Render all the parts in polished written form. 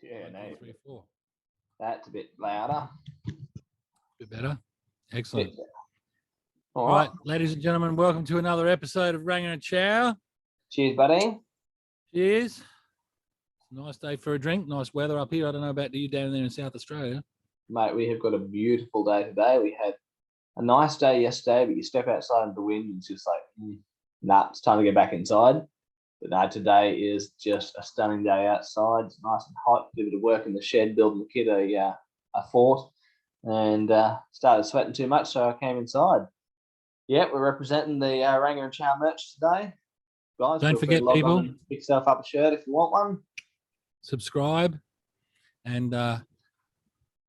Yeah, One, no. two, three, four. That's a bit louder. Bit better. Excellent. All right, ladies and gentlemen, welcome to another episode of Ranga and Chow. Cheers, buddy. Cheers. It's a nice day for a drink. Nice weather up here. I don't know about you down there in South Australia. Mate, we have got a beautiful day today. We had a nice day yesterday, but you step outside in the wind and it's just like, nah, it's time to get back inside. But no, today is just a stunning day outside. It's nice and hot. Did a bit of work in the shed, building the kid a fort, and started sweating too much, so I came inside. Yeah, we're representing the Ranga and Chow merch today. Guys, don't forget, people, pick yourself up a shirt if you want one. Subscribe, and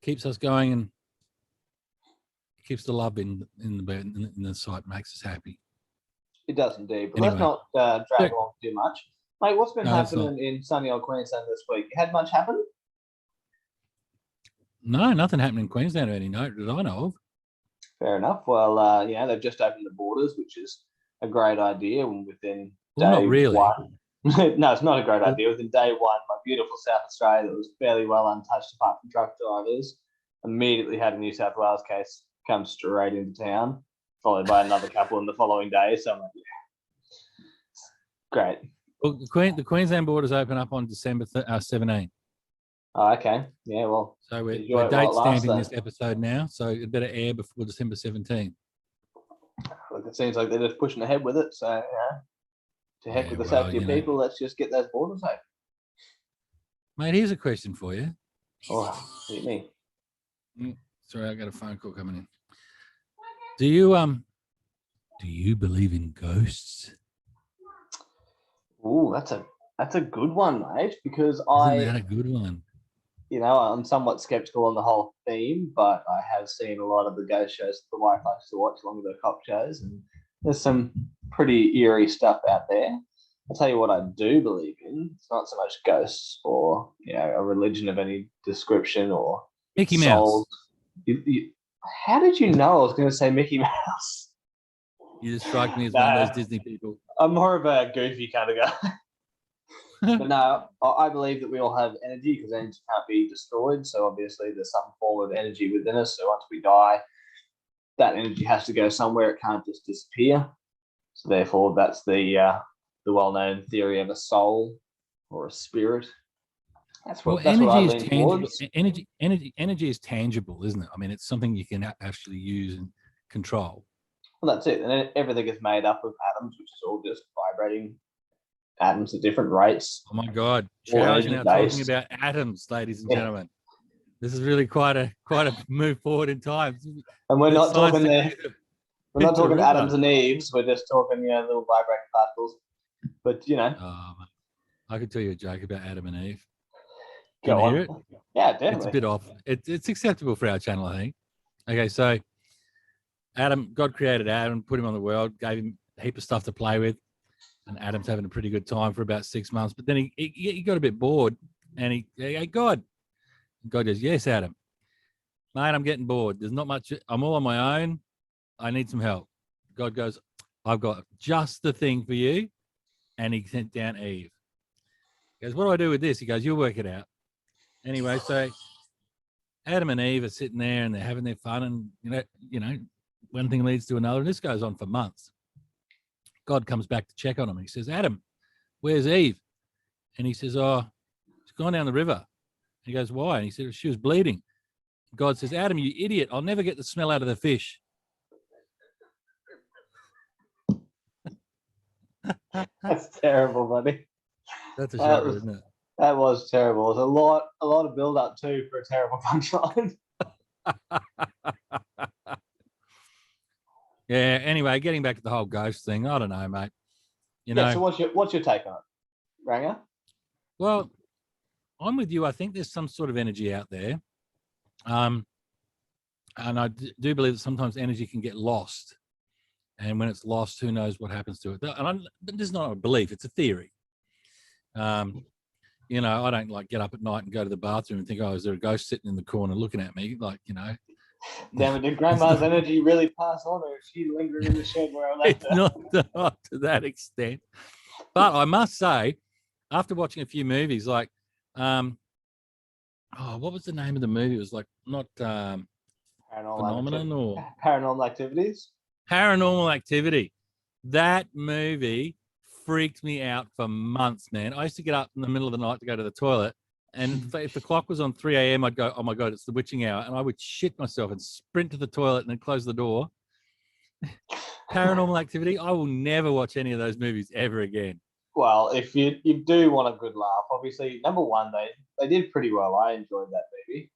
keeps us going and keeps the love in the site, makes us happy. It does indeed, but anyway, let's not drag along too much. Mate, what's been happening in sunny old Queensland this week? You had much happen? No, nothing happened in Queensland of any note that I know of. Fair enough. Well, they've just opened the borders, which is a great idea. And within not really. one, no, it's not a great idea. Within day one, my beautiful South Australia that was fairly well untouched apart from truck drivers immediately had a New South Wales case come straight into town, followed by another couple in the following day. So I'm like, yeah, great. Well, the Queensland borders open up on December 17th. Oh, okay. Yeah, well. So we're date stamping this episode now, so it better air before December 17th. Look, it seems like they're just pushing ahead with it. So, to heck with the safety of people, let's just get those borders open. Mate, here's a question for you. Oh, hit me. Sorry, I got a phone call coming in. Do you believe in ghosts? Ooh, that's a good one, mate. Because Isn't that a good one? I'm somewhat skeptical on the whole theme, but I have seen a lot of the ghost shows that the wife likes to watch, along with the cop shows, and there's some pretty eerie stuff out there. I'll tell you what I do believe in. It's not so much ghosts or a religion of any description or Mickey Mouse. How did you know I was going to say Mickey Mouse? You just strike me as one of those Disney people. I'm more of a goofy kind of guy. But no, I believe that we all have energy because energy can't be destroyed. So obviously there's some form of energy within us. So once we die, that energy has to go somewhere. It can't just disappear. So therefore, that's the well-known theory of a soul or a spirit. That's what I lean towards. Energy is tangible, isn't it? I mean, it's something you can actually use and control. Well, that's it. And everything is made up of atoms, which is all just vibrating atoms at different rates. Oh my God! Chow's now talking about atoms, ladies and gentlemen. This is really quite a move forward in time. And we're not talking there. We're not talking atoms and Eves. We're just talking, little vibrating particles. But I could tell you a joke about Adam and Eve. Go on. Hear it? Yeah, definitely. It's a bit off. It's acceptable for our channel, I think. Okay, so God created Adam, put him on the world, gave him a heap of stuff to play with. And Adam's having a pretty good time for about 6 months. But then he got a bit bored and hey, God goes, yes, Adam. Mate, I'm getting bored. There's not much. I'm all on my own. I need some help. God goes, I've got just the thing for you. And he sent down Eve. He goes, what do I do with this? He goes, you'll work it out. Anyway, so Adam and Eve are sitting there and they're having their fun. And, one thing leads to another. And this goes on for months. God comes back to check on him. He says, Adam, where's Eve? And he says, oh, she's gone down the river. He goes, why? And he said, she was bleeding. God says, Adam, you idiot. I'll never get the smell out of the fish. That's terrible, buddy. That's a shocker, isn't it? That was terrible. It was a lot of build up too for a terrible punchline. Yeah, anyway, getting back to the whole ghost thing, I don't know, mate. So what's your take on it, Ranga? Well, I'm with you. I think there's some sort of energy out there. And I do believe that sometimes energy can get lost. And when it's lost, who knows what happens to it. And this is not a belief, it's a theory. I don't get up at night and go to the bathroom and think, oh, is there a ghost sitting in the corner looking at me? Damn it, did Grandma's energy really pass on, or is she lingering in the shed where I left her? Not to that extent. But I must say, after watching a few movies, Oh, what was the name of the movie? It was like not Phenomenon or Paranormal Activities. Paranormal Activity. That movie freaked me out for months, man. I used to get up in the middle of the night to go to the toilet, and if the clock was on 3 a.m., I'd go, "Oh my god, it's the witching hour," and I would shit myself and sprint to the toilet and then close the door. Paranormal Activity. I will never watch any of those movies ever again. Well, if you do want a good laugh, obviously, number one, they did pretty well. I enjoyed that movie.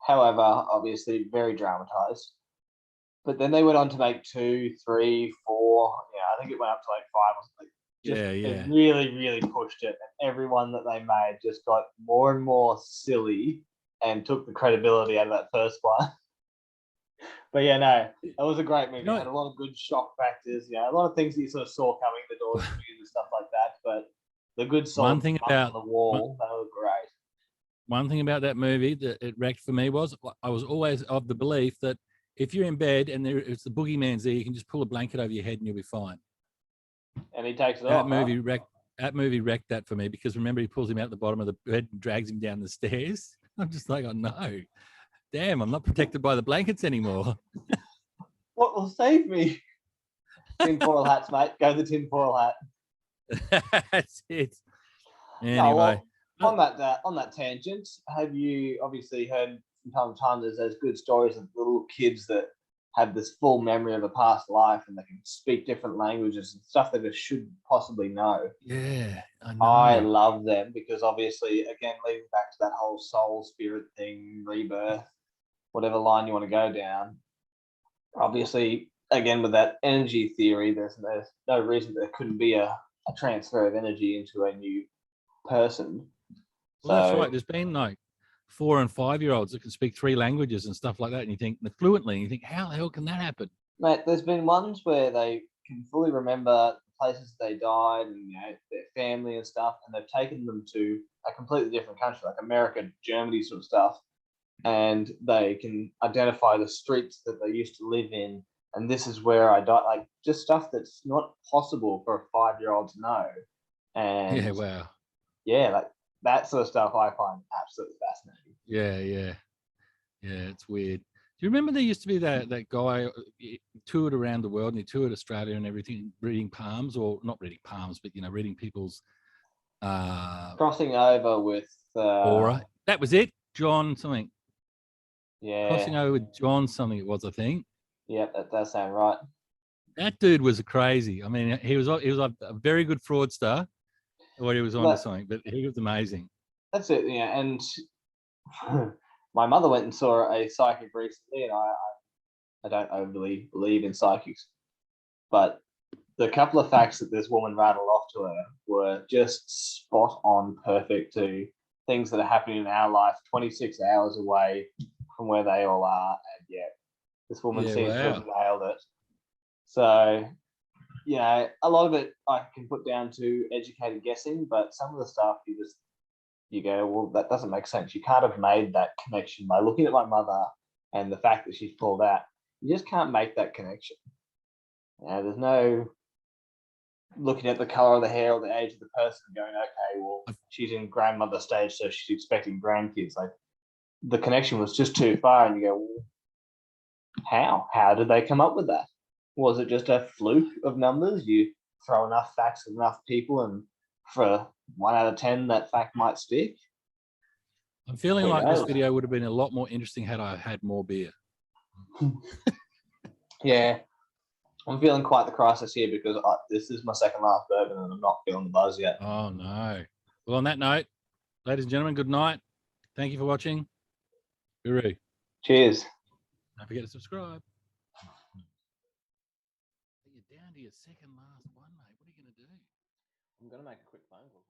However, obviously, very dramatized. But then they went on to make 2, 3, 4. Yeah, I think it went up to like 5 or something. They really, really pushed it. And everyone that they made just got more and more silly and took the credibility out of that first one. But yeah, no, that was a great movie. It had a lot of good shock factors. Yeah, a lot of things that you sort of saw coming, the doors and stuff like that. But the good solid one thing about on the wall, that was great. One thing about that movie that it wrecked for me was I was always of the belief that if you're in bed and it's the Boogie Man's there, you can just pull a blanket over your head and you'll be fine. And he takes it that off. Movie wrecked. That movie wrecked that for me because remember he pulls him out the bottom of the bed and drags him down the stairs. I'm just like, oh no, damn, I'm not protected by the blankets anymore. What will save me? Tinfoil hats, mate. Go the tinfoil hat. That's it. Anyway, on that tangent, have you obviously heard from time to time there's those good stories of little kids that have this full memory of a past life and they can speak different languages and stuff that they should possibly know. Yeah, I love them because obviously, again, leading back to that whole soul spirit thing, rebirth, whatever line you want to go down. Obviously, again, with that energy theory, there's no reason there couldn't be a transfer of energy into a new person. Well, that's right. There's been like 4 and 5-year-olds that can speak 3 languages and stuff like that, and you think fluently, and you think, how the hell can that happen? Mate, there's been ones where they can fully remember the places they died and their family and stuff, and they've taken them to a completely different country, like America, Germany, sort of stuff, and they can identify the streets that they used to live in, and this is where I died, like just stuff that's not possible for a 5-year-old to know. And yeah, wow, yeah, like that sort of stuff I find absolutely fascinating. Yeah, it's weird. Do you remember there used to be that guy toured around the world and he toured Australia and everything, reading palms, or not reading palms, but reading people's crossing over with aura. That was it, John something. Yeah, crossing over with John something it was, I think. Yeah, that does sound right. That dude was crazy. I mean, he was a very good fraudster, or he was onto something, but he was amazing. That's it, yeah. And my mother went and saw a psychic recently, and I don't overly believe in psychics, but the couple of facts that this woman rattled off to her were just spot on perfect to things that are happening in our life 26 hours away from where they all are. And yeah, this woman seems to have nailed it. So, a lot of it I can put down to educated guessing, but some of the stuff you go, well, that doesn't make sense. You can't have made that connection by looking at my mother and the fact that she's pulled out. You just can't make that connection. There's no looking at the color of the hair or the age of the person going, okay, well, she's in grandmother stage, so she's expecting grandkids. Like the connection was just too far, and you go, well, how? How did they come up with that? Was it just a fluke of numbers? You throw enough facts at enough people, and for 1 out of 10, that fact might stick. I'm feeling like this video would have been a lot more interesting had I had more beer. Yeah, I'm feeling quite the crisis here because this is my second last bourbon and I'm not feeling the buzz yet. Oh, no. Well, on that note, ladies and gentlemen, good night. Thank you for watching. Hooroo. Cheers. Don't forget to subscribe. You're down to your second last one, mate. What are you going to do? I'm going to make a quick phone call.